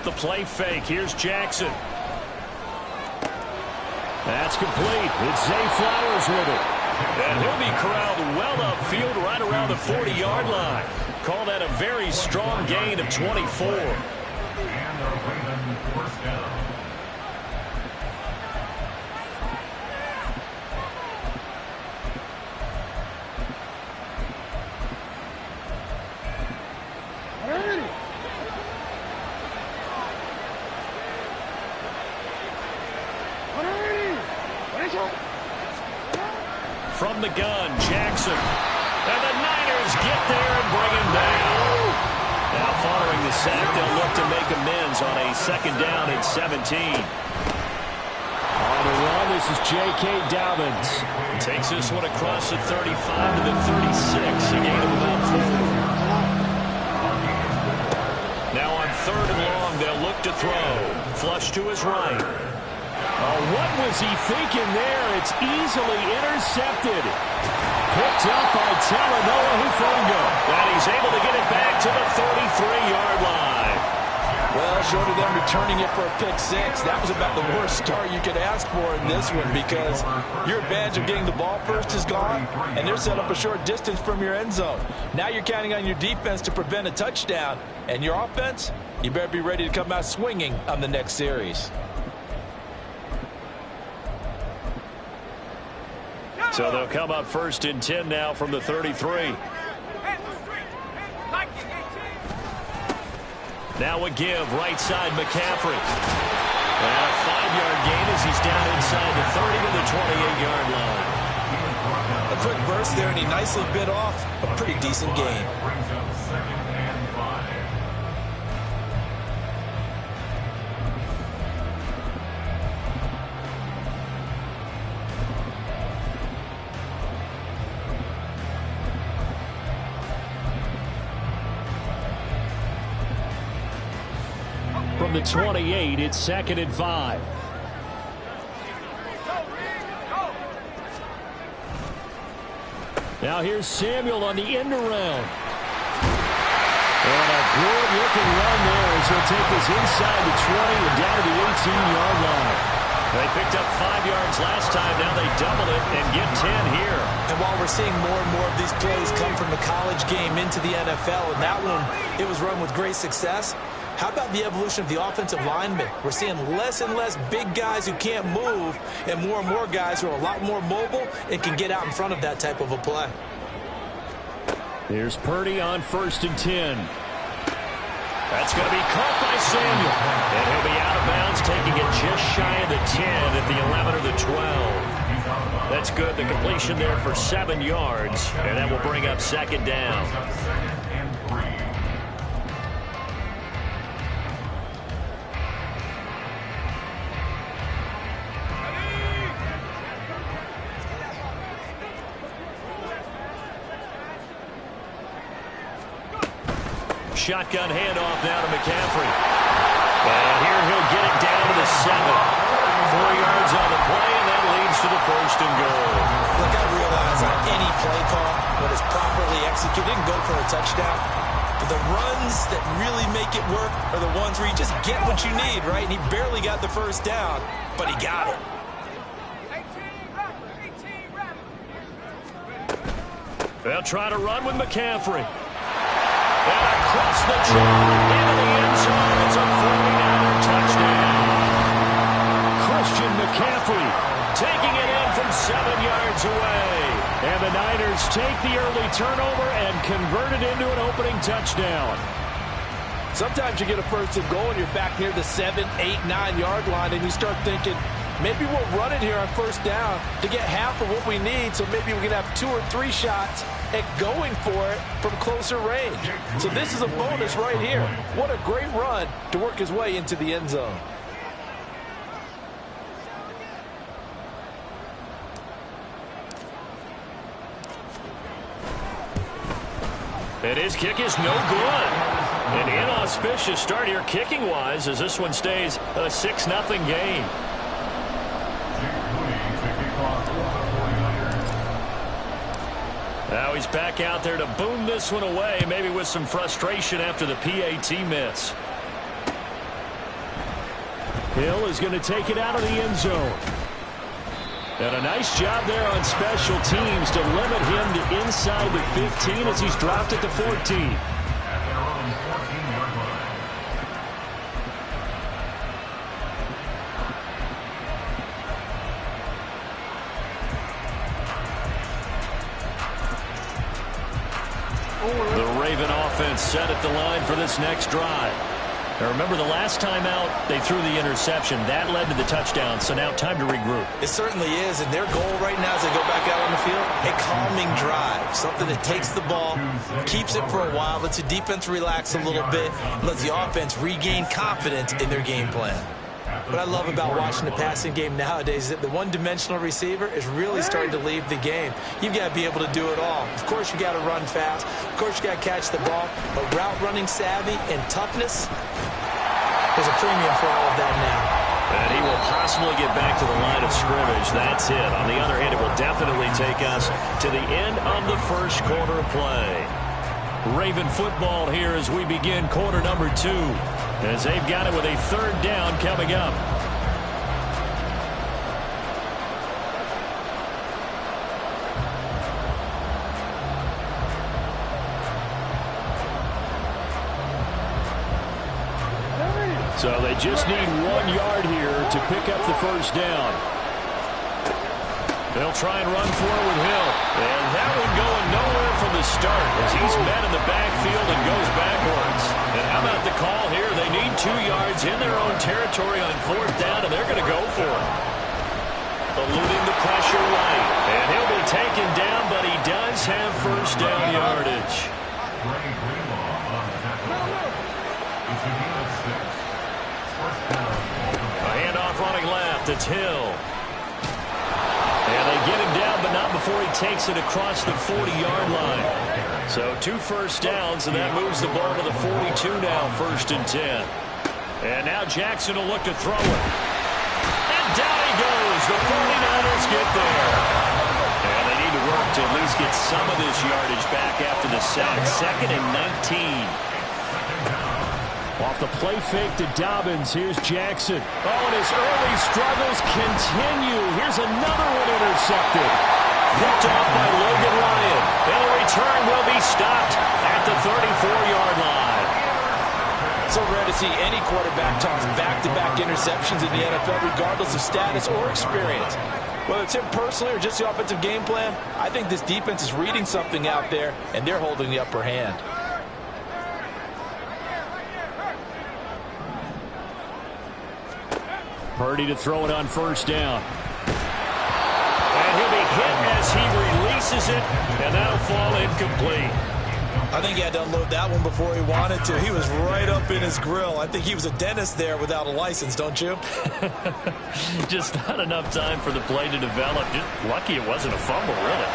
off the play fake. Here's Jackson. That's complete. It's Zay Flowers with it. And he'll be corralled well upfield right around the 40-yard line. Call that a very strong gain of 24. And a Raven first down. From the gun, Jackson. And the Niners get there and bring him down. Now following the sack, they'll look to make amends on a second down and 17. On the run, this is J.K. Dobbins. Takes this one across the 35 to the 36, a gain of about 4. Now on third and long, they'll look to throw. Flush to his right. Oh, what was he thinking there? It's easily intercepted. Picked up by Talanoa Hufanga. And he's able to get it back to the 33-yard line. Well, short of them returning it for a pick six, that was about the worst start you could ask for in this one because your advantage of getting the ball first is gone, and they're set up a short distance from your end zone. Now you're counting on your defense to prevent a touchdown, and your offense, you better be ready to come out swinging on the next series. So they'll come up first and 10 now from the 33. Now a give, right side McCaffrey. And a 5-yard gain as he's down inside the 30 to the 28-yard line. A quick burst there, and he nicely bit off a pretty decent gain. From the 28, it's second and 5. Now here's Samuel on the end around. And a good-looking run there as he'll take this inside the 20 and down to the 18-yard line. They picked up 5 yards last time. Now they double it and get 10 here. And while we're seeing more and more of these plays come from the college game into the NFL, and that one, it was run with great success. How about the evolution of the offensive linemen? We're seeing less and less big guys who can't move and more guys who are a lot more mobile and can get out in front of that type of a play. Here's Purdy on first and 10. That's going to be caught by Samuel. And he'll be out of bounds, taking it just shy of the 10 at the 11 or the 12. That's good. The completion there for 7 yards. And that will bring up second down. Shotgun handoff now to McCaffrey. And here he'll get it down to the 7. 4 yards on the play, and that leads to the first and goal. Look, I realize on any play call, when it's properly executed, and go for a touchdown. But the runs that really make it work are the ones where you just get what you need, right? And he barely got the first down, but he got it. They'll try to run with McCaffrey. And across the track into the end zone. It's a 49er touchdown. Christian McCaffrey taking it in from 7 yards away. And the Niners take the early turnover and convert it into an opening touchdown. Sometimes you get a first and goal and you're back near the 7, 8, 9-yard line, and you start thinking, maybe we'll run it here on first down to get half of what we need, so maybe we can have 2 or 3 shots at going for it from closer range. So this is a bonus right here. What a great run to work his way into the end zone. And his kick is no good. An inauspicious start here kicking-wise as this one stays a 6-0 game. Now he's back out there to boom this one away, maybe with some frustration after the PAT miss. Hill is going to take it out of the end zone. And a nice job there on special teams to limit him to inside the 15 as he's dropped at the 14. At their own 14-yard line. The Raven offense set at the line for this next drive. Now remember, the last time out, they threw the interception. That led to the touchdown, so now time to regroup. It certainly is, and their goal right now as they go back out on the field, a calming drive, something that takes the ball, keeps it for a while, lets the defense relax a little bit, lets the offense regain confidence in their game plan. What I love about watching the passing game nowadays is that the one-dimensional receiver is really starting to leave the game. You've got to be able to do it all. Of course, you got to run fast. Of course, you got to catch the ball. But route running savvy and toughness, there's a premium for all of that now. And he will possibly get back to the line of scrimmage. That's it. On the other hand, it will definitely take us to the end of the first quarter of play. Raven football here as we begin quarter number 2. As they've got it with a third down coming up. So they just need 1 yard here to pick up the first down. They'll try and run for it with Hill. And that one going nowhere from the start as he's met in the backfield and goes backwards. And how about the call here? They need 2 yards in their own territory on fourth down, and they're going to go for it. Eluding the pressure late. And he'll be taken down, but he does have first down yardage. A handoff running left. It's Hill. And they get him down, but not before he takes it across the 40-yard line. So 2 first downs, and that moves the ball to the 42 now, 1st and 10. And now Jackson will look to throw it. And down he goes. The 49ers get there. And they need to work to at least get some of this yardage back after the sack. 2nd and 19. Off the play fake to Dobbins. Here's Jackson. Oh, and his early struggles continue. Here's another one intercepted. Picked off by Logan Ryan. And the return will be stopped at the 34-yard line. So rare to see any quarterback toss back-to-back interceptions in the NFL, regardless of status or experience. Whether it's him personally or just the offensive game plan, I think this defense is reading something out there, and they're holding the upper hand. Purdy to throw it on first down. And he'll be hit as he releases it, and that'll fall incomplete. I think he had to unload that one before he wanted to. He was right up in his grill. I think he was a dentist there without a license, don't you? Just not enough time for the play to develop. Just lucky it wasn't a fumble, really.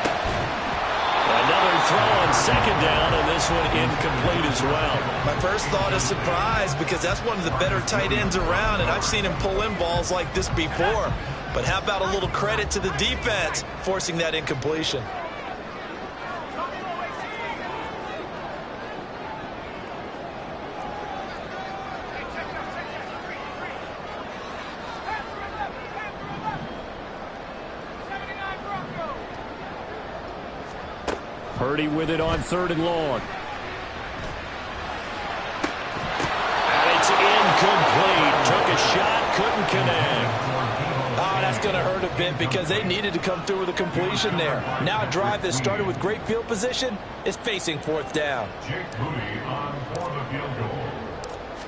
Another throw on second down, and this one incomplete as well. My first thought is surprise because that's one of the better tight ends around, and I've seen him pull in balls like this before. But how about a little credit to the defense forcing that incompletion? Purdy with it on 3rd and long. And it's incomplete. Took a shot, couldn't connect. Oh, that's going to hurt a bit because they needed to come through with a completion there. Now a drive that started with great field position is facing 4th down. Jake Moody on for the field goal.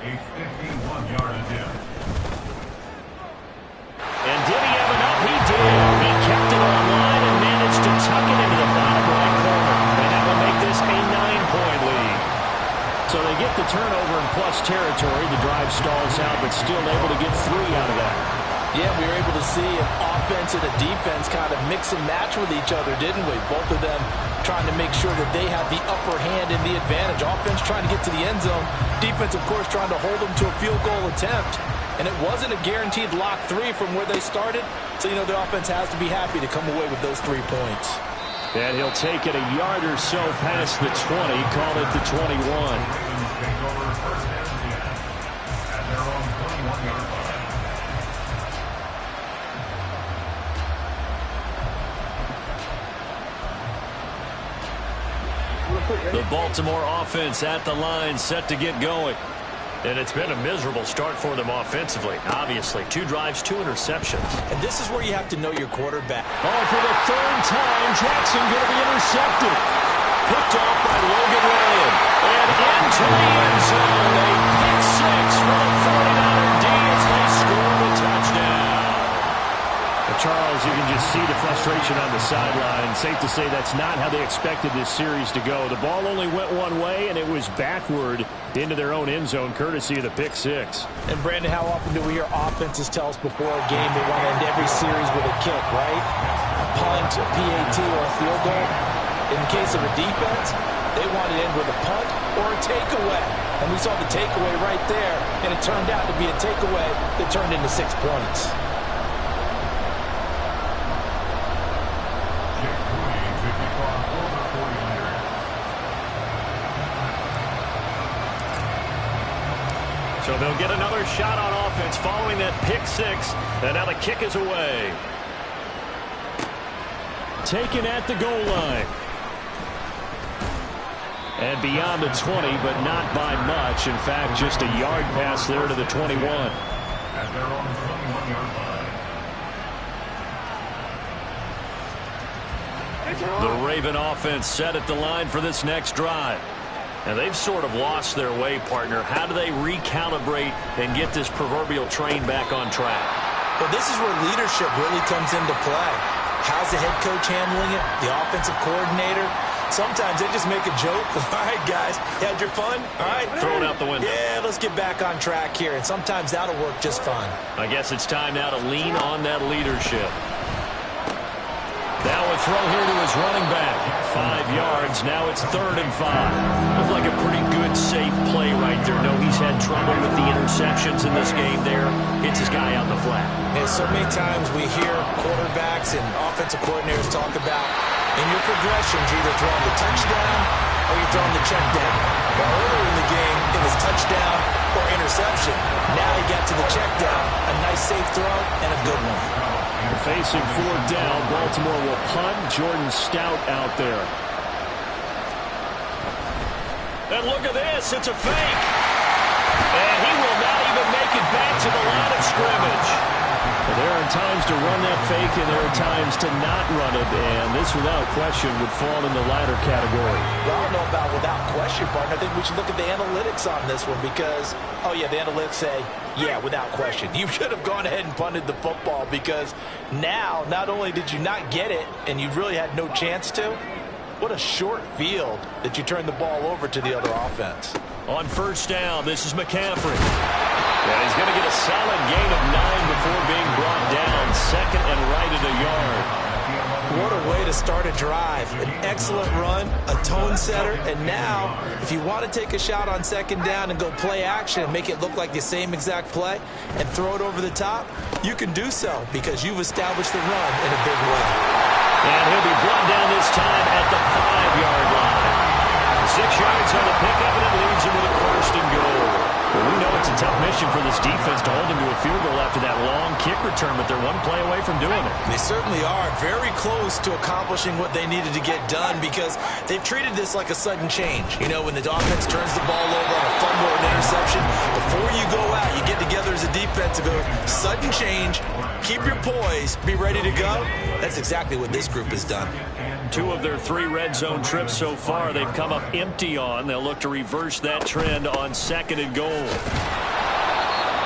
A 51-yard attempt. And did he have enough? He did. He kept it online and managed to tuck it into the bottom right corner. And that will make this a 9-point lead. So they get the turnover in plus territory. The drive stalls out, but still able to get 3 out of that. Yeah, we were able to see an offense and a defense kind of mix and match with each other, didn't we? Both of them trying to make sure that they have the upper hand and the advantage. Offense trying to get to the end zone. Defense, of course, trying to hold them to a field goal attempt. And it wasn't a guaranteed lock 3 from where they started. So, you know, the offense has to be happy to come away with those 3 points. And he'll take it a yard or so past the 20, call it the 21. Ravens take over 1st and 10 at their own 21-yard line. The Baltimore offense at the line, set to get going. And it's been a miserable start for them offensively. Obviously, 2 drives, 2 interceptions. And this is where you have to know your quarterback. Oh, for the 3rd time, Jackson going to be intercepted. Picked off by Logan Ryan. And into the end zone. A pick 6 for the 49er D as they score the touchdown. Charles, you can just see the frustration on the sideline. Safe to say that's not how they expected this series to go. The ball only went one way, and it was backward into their own end zone, courtesy of the pick 6. And, Brandon, how often do we hear offenses tell us before a game they want to end every series with a kick, right? A punt, a PAT, or a field goal. In the case of a defense, they want to end with a punt or a takeaway. And we saw the takeaway right there, and it turned out to be a takeaway that turned into 6 points. So they'll get another shot on offense following that pick 6. And now the kick is away. Taken at the goal line. And beyond the 20, but not by much. In fact, just a yard pass there to the 21. At their own 21-yard line. The Raven offense set at the line for this next drive. And they've sort of lost their way, partner. How do they recalibrate and get this proverbial train back on track? Well, this is where leadership really comes into play. How's the head coach handling it? The offensive coordinator? Sometimes they just make a joke. All right, guys, you had your fun? All right. Throw it out the window. Yeah, let's get back on track here. And sometimes that'll work just fine. I guess it's time now to lean on that leadership. Now a throw here to his running back. 5 yards. Now it's 3rd and 5. Looked like a pretty good, safe play right there. No, he's had trouble with the interceptions in this game there. Hits his guy out in the flat. And so many times we hear quarterbacks and offensive coordinators talk about in your progressions, you're either throwing the touchdown or you're throwing the check down. Well, earlier in the game, it was touchdown or interception. Now he got to the check down. A nice, safe throw and a good one. Facing 4th down, Baltimore will punt. Jordan Stout out there. And look at this. It's a fake. And he will not even make it back to the line of scrimmage. Well, there are times to run that fake, and there are times to not run it. And this, without question, would fall in the latter category. Well, I don't know about without question, partner. I think we should look at the analytics on this one because, oh, yeah, the analytics say, yeah, without question. You should have gone ahead and punted the football because now, not only did you not get it and you really had no chance to, what a short field that you turned the ball over to the other offense. On 1st down, this is McCaffrey. And he's going to get a solid gain of 9 before being brought down. 2nd and right at a yard. What a way to start a drive. An excellent run, a tone setter, and now, if you want to take a shot on 2nd down and go play action and make it look like the same exact play and throw it over the top, you can do so because you've established the run in a big way. And he'll be brought down this time at the 5-yard line. 6 yards on the pickup, and it leaves him with a 1st and goal. Well, we know it's a tough mission for this defense to hold him to a field goal after that long kick return, but they're one play away from doing it. They certainly are very close to accomplishing what they needed to get done because they've treated this like a sudden change. You know, when the offense turns the ball over on a fumble or an interception, before you go out, you get together as a defense and go, sudden change, keep your poise, be ready to go. That's exactly what this group has done. 2 of their 3 red zone trips so far they've come up empty on. They'll look to reverse that trend on 2nd and goal.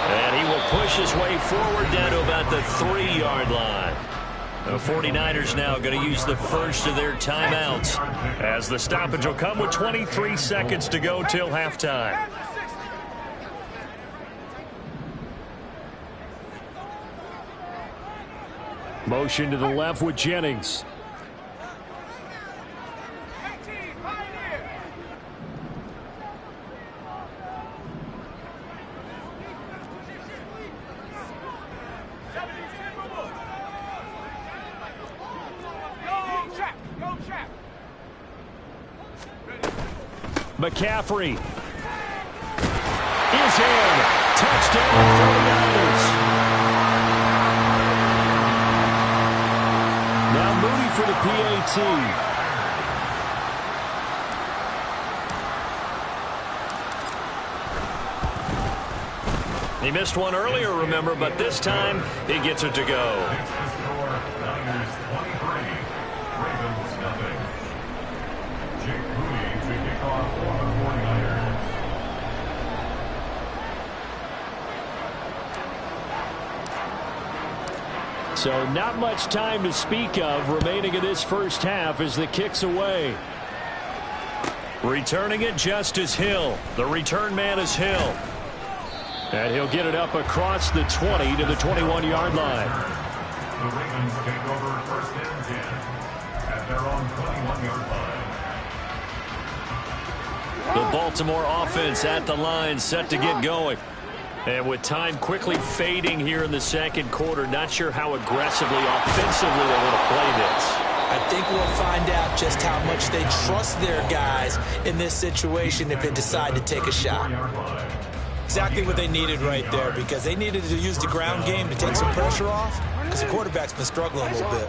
And he will push his way forward down to about the 3-yard line. The 49ers now going to use the first of their timeouts as the stoppage will come with 23 seconds to go till halftime. Motion to the left with Jennings. McCaffrey is in. Touchdown, 49ers. Now Moody for the PAT. He missed one earlier, remember, but this time he gets it to go. Niners 23, Ravens nothing. Jake Moody to kick off for the 49ers. So not much time to speak of remaining in this first half as the kick's away. Returning it just as Hill. The return man is Hill. And he'll get it up across the 20 to the 21-yard line. The Ravens take over first and 10 at their own 21-yard line. The Baltimore offense at the line, set to get going. And with time quickly fading here in the second quarter, not sure how aggressively, offensively they want to play this. I think we'll find out just how much they trust their guys in this situation if they decide to take a shot. Exactly what they needed right there, because they needed to use the ground game to take some pressure off, because the quarterback's been struggling a little bit.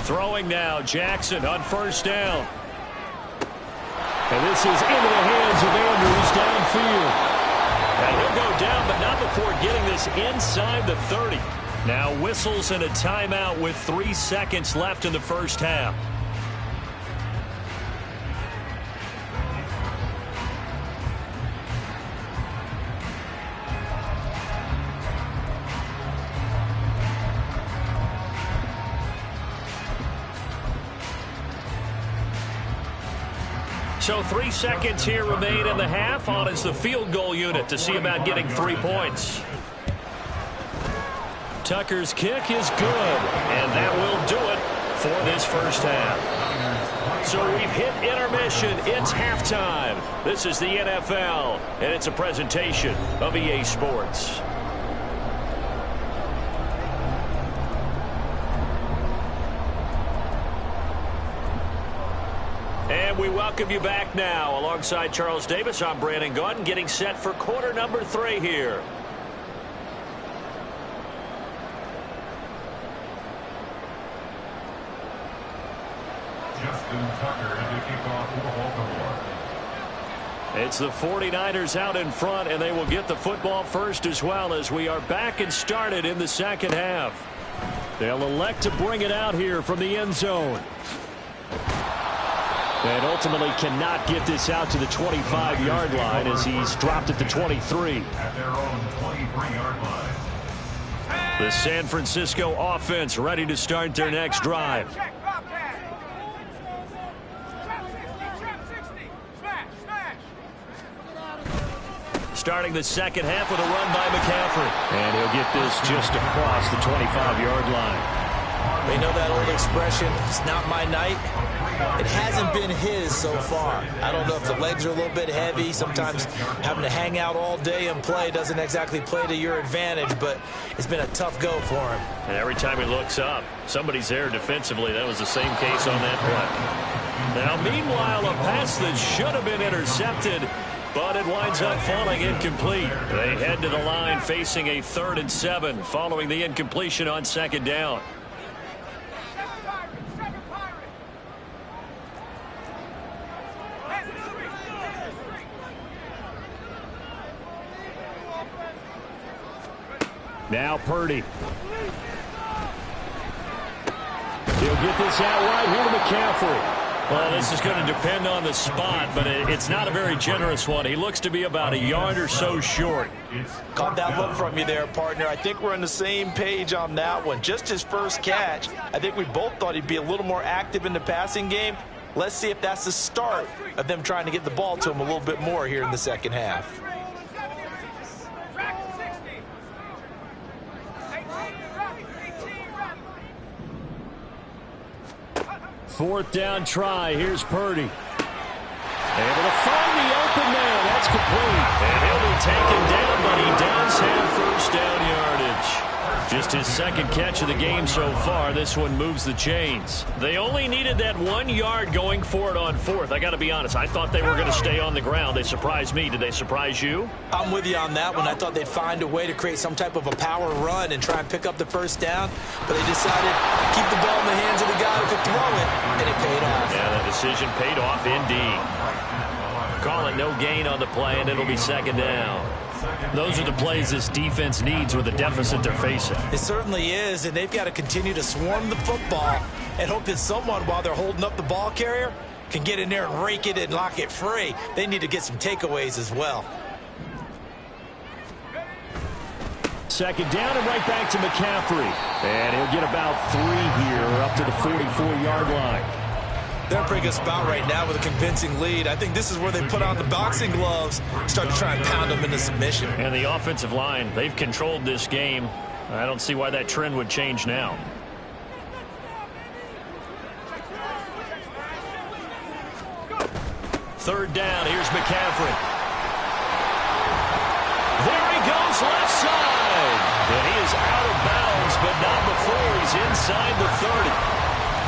Throwing now, Jackson on first down. And this is into the hands of Andrews downfield. And he'll go down, but not before getting this inside the 30. Now whistles and a timeout with 3 seconds left in the first half. So 3 seconds here remain in the half. On is the field goal unit to see about getting 3 points. Tucker's kick is good, and that will do it for this first half. So we've hit intermission. It's halftime. This is the NFL, and it's a presentation of EA Sports. And we welcome you back now. Alongside Charles Davis, I'm Brandon Gaudin, getting set for quarter number 3 here. Justin Tucker to kick off for Baltimore. It's the 49ers out in front, and they will get the football first as well, as we are back and started in the second half. They'll elect to bring it out here from the end zone. And ultimately cannot get this out to the 25-yard line as he's dropped at the 23. At their own 23-yard line. The San Francisco offense ready to start their next drive. Starting the second half with a run by McCaffrey. And he'll get this just across the 25-yard line. They know that old expression, it's not my night. It hasn't been his so far. I don't know if the legs are a little bit heavy. Sometimes having to hang out all day and play doesn't exactly play to your advantage, but it's been a tough go for him. And every time he looks up, somebody's there defensively. That was the same case on that play. Now, meanwhile, a pass that should have been intercepted, but it winds up falling incomplete. They head to the line facing a 3rd and 7 following the incompletion on second down. Now Purdy. He'll get this out right here to McCaffrey. Well, this is going to depend on the spot, but it's not a very generous one. He looks to be about a yard or so short. Caught that look from you there, partner. I think we're on the same page on that one. Just his first catch. I think we both thought he'd be a little more active in the passing game. Let's see if that's the start of them trying to get the ball to him a little bit more here in the second half. Fourth down try. Here's Purdy. Able to find the open man. That's complete. And he'll be taken down, but he does have first down yardage. Just his second catch of the game so far. This one moves the chains. They only needed that 1 yard going for it on fourth. I got to be honest. I thought they were going to stay on the ground. They surprised me. Did they surprise you? I'm with you on that one. I thought they'd find a way to create some type of a power run and try and pick up the first down, but they decided to keep the ball in the hands of the guy who could throw it, and it paid off. Yeah, that decision paid off indeed. Call it no gain on the play, and it'll be second down. Those are the plays this defense needs with the deficit they're facing. It certainly is, and they've got to continue to swarm the football and hope that someone, while they're holding up the ball carrier, can get in there and rake it and lock it free. They need to get some takeaways as well. Second down and right back to McCaffrey. And he'll get about 3 here, up to the 44-yard line. They're in a pretty good spot right now with a convincing lead. I think this is where they put on the boxing gloves, start to try and pound them into submission. And the offensive line, they've controlled this game. I don't see why that trend would change now. Third down, here's McCaffrey. There he goes, left side. And he is out of bounds, but not before he's inside the 30.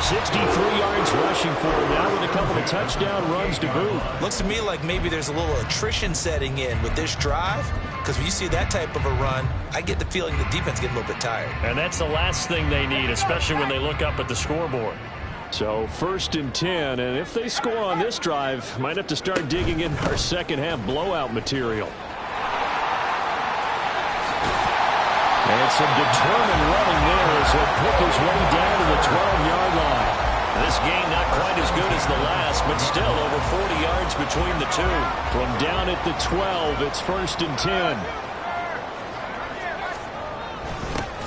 63 yards rushing for him now with a couple of touchdown runs to boot. Looks to me like maybe there's a little attrition setting in with this drive, because when you see that type of a run, I get the feeling the defense getting a little bit tired. And that's the last thing they need, especially when they look up at the scoreboard. So 1st and 10, and if they score on this drive, might have to start digging in our second half blowout material. And some determined running there as he'll pick his way down to the 12-yard line. This game not quite as good as the last, but still over 40 yards between the two. From down at the 12, it's 1st and 10.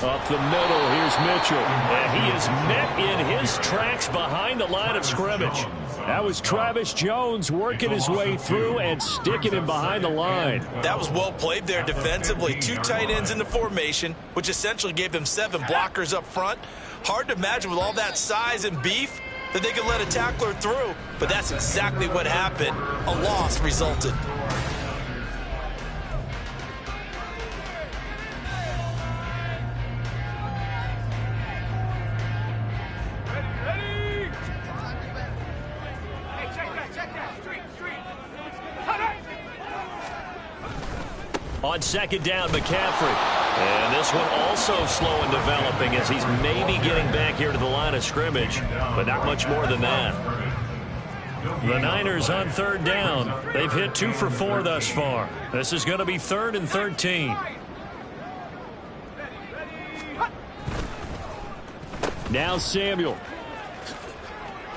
Up the middle, here's Mitchell. And he is met in his tracks behind the line of scrimmage. That was Travis Jones working his way through and sticking him behind the line. That was well played there defensively. 2 tight ends in the formation, which essentially gave them 7 blockers up front. Hard to imagine with all that size and beef that they could let a tackler through, but that's exactly what happened. A loss resulted. On second down, McCaffrey. And this one also slow in developing as he's maybe getting back here to the line of scrimmage, but not much more than that. The Niners on third down. They've hit 2 for 4 thus far. This is going to be 3rd and 13. Now Samuel.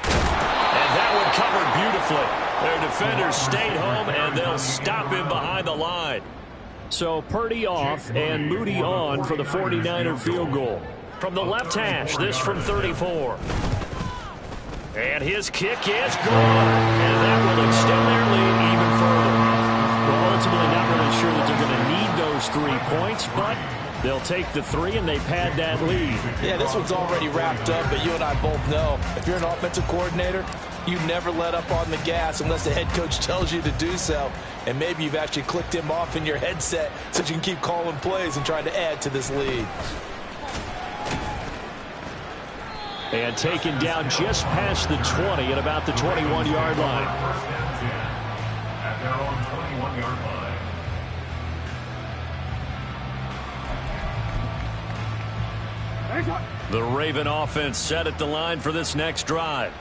And that one covered beautifully. Their defenders stayed home, and they'll stop him behind the line. So Purdy off and Moody on for the 49er field goal. From the left hash, this from 34. And his kick is good. And that will extend their lead even further. Well, ultimately not really sure that they're going to need those 3 points, but they'll take the 3 and they pad that lead. Yeah, this one's already wrapped up, but you and I both know if you're an offensive coordinator, you never let up on the gas unless the head coach tells you to do so. And maybe you've actually clicked him off in your headset so you can keep calling plays and trying to add to this lead. And taken down just past the 20 at about the 21-yard line. At their own 21-yard line. The Raven offense set at the line for this next drive.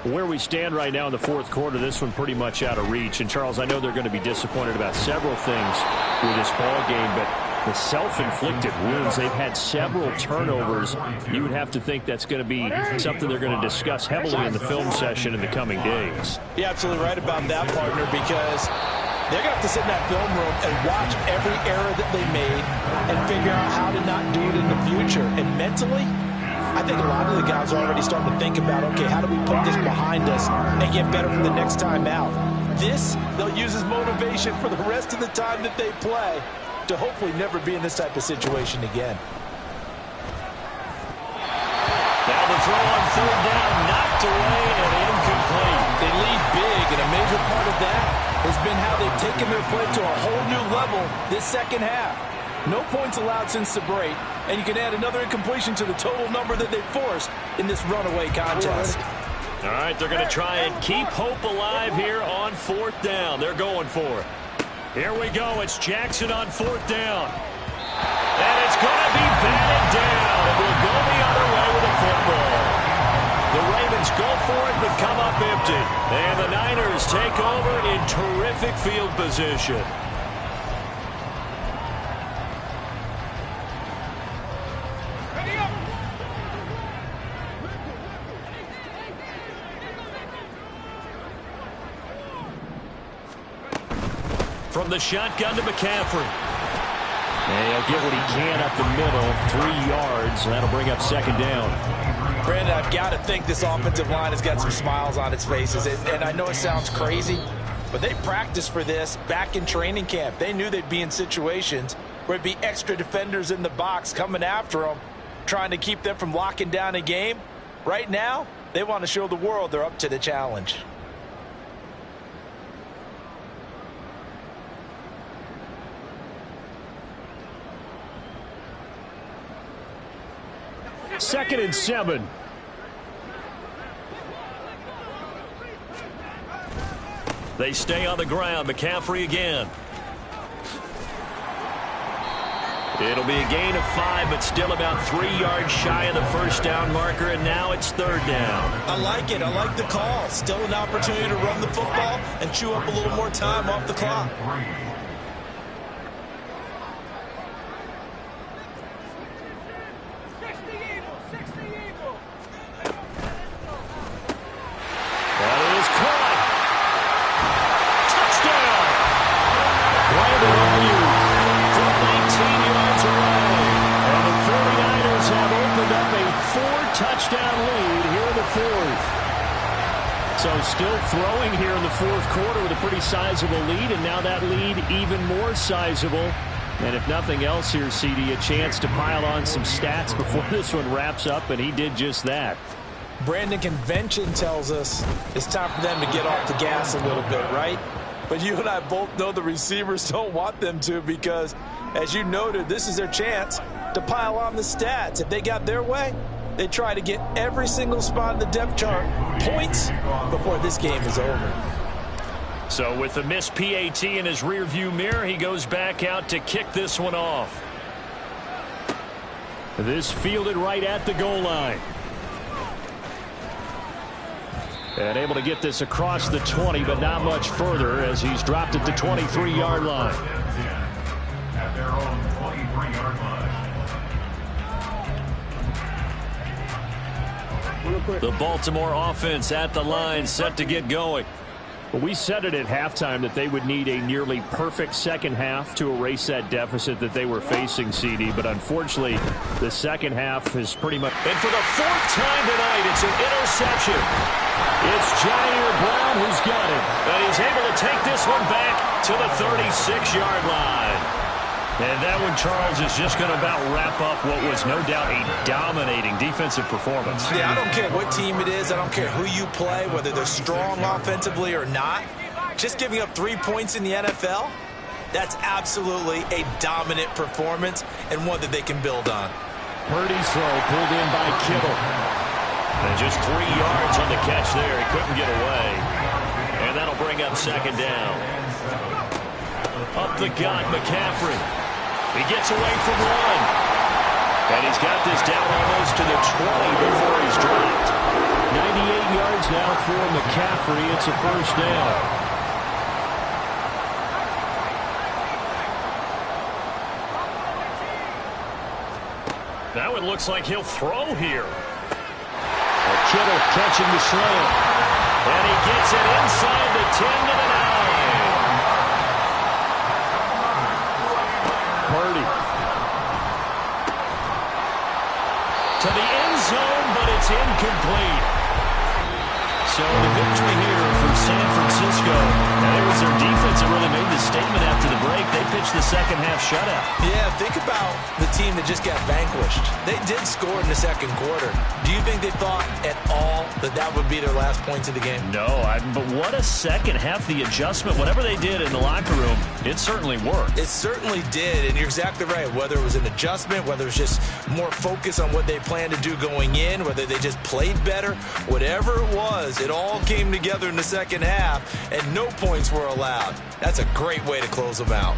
Where we stand right now in the 4th quarter, this one pretty much out of reach. And, Charles, I know they're going to be disappointed about several things with this ball game, but the self-inflicted wounds, they've had several turnovers. You would have to think that's going to be something they're going to discuss heavily in the film session in the coming days. You're absolutely right about that, partner, because they're going to have to sit in that film room and watch every error that they made and figure out how to not do it in the future. And mentally, I think a lot of the guys are already starting to think about, okay, how do we put this behind us and get better for the next time out? This, they'll use as motivation for the rest of the time that they play to hopefully never be in this type of situation again. Now the throw on third down, knocked away and incomplete. They lead big, and a major part of that has been how they've taken their play to a whole new level this second half. No points allowed since the break, and you can add another incompletion to the total number that they forced in this runaway contest. All right, they're going to try and keep hope alive here on 4th down. They're going for it. Here we go. It's Jackson on 4th down. And it's going to be batted down. It will go the other way with a football. The Ravens go for it, but come up empty. And the Niners take over in terrific field position. From the shotgun to McCaffrey. And he'll get what he can up the middle, 3 yards, and that'll bring up second down. Brandon, I've got to think this offensive line has got some smiles on its faces. And I know it sounds crazy, but they practiced for this back in training camp. They knew they'd be in situations where it'd be extra defenders in the box coming after them, trying to keep them from locking down a game. Right now, they want to show the world they're up to the challenge. Second and 7. They stay on the ground. McCaffrey again. It'll be a gain of 5, but still about 3 yards shy of the first down marker, and now it's third down. I like it. I like the call. Still an opportunity to run the football and chew up a little more time off the clock. Touchdown lead here in the fourth. So still throwing here in the fourth quarter with a pretty sizable lead, and now that lead even more sizable. And if nothing else here, CD, a chance to pile on some stats before this one wraps up, and he did just that. Brandon, convention tells us it's time for them to get off the gas a little bit, right? But you and I both know the receivers don't want them to, because, as you noted, this is their chance to pile on the stats. If they got their way, they try to get every single spot in the depth chart points before this game is over. So with the missed PAT in his rearview mirror, he goes back out to kick this one off. This fielded right at the goal line. And able to get this across the 20, but not much further as he's dropped it to 23-yard line. At their own 23-yard line. The Baltimore offense at the line, set to get going. Well, we said it at halftime that they would need a nearly perfect second half to erase that deficit that they were facing, CD. But unfortunately, the second half is pretty much... And for the 4th time tonight, it's an interception. It's Jair Brown who's got it. And he's able to take this one back to the 36-yard line. And that one, Charles, is just going to about wrap up what was no doubt a dominating defensive performance. Yeah, I don't care what team it is. I don't care who you play, whether they're strong offensively or not. Just giving up 3 points in the NFL, that's absolutely a dominant performance and one that they can build on. Purdy's throw pulled in by Kittle. And just 3 yards on the catch there. He couldn't get away. And that'll bring up second down. Up the gut, McCaffrey. He gets away from one. And he's got this down almost to the 20 before he's dropped. 98 yards now for McCaffrey. It's a first down. Now it looks like he'll throw here. Kittle catching the slant. And he gets it inside the 10 to the 9. Purdy. To the end zone, but it's incomplete. So the victory here for San Francisco. And it was their defense that really made the statement after the break. They pitched the second half shutout. Yeah, think about the team that just got vanquished. They did score in the second quarter. Do you think they thought at all that that would be their last points of the game? No, but what a second half. The adjustment, whatever they did in the locker room, it certainly worked. It certainly did, and you're exactly right. Whether it was an adjustment, whether it was just more focus on what they planned to do going in, whether they just played better, whatever it was, it all came together in the second half, and no points were allowed. That's a great way to close them out.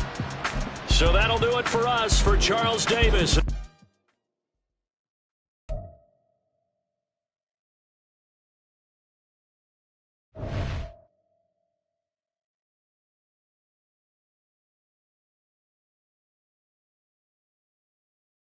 So that'll do it for us. For Charles Davis.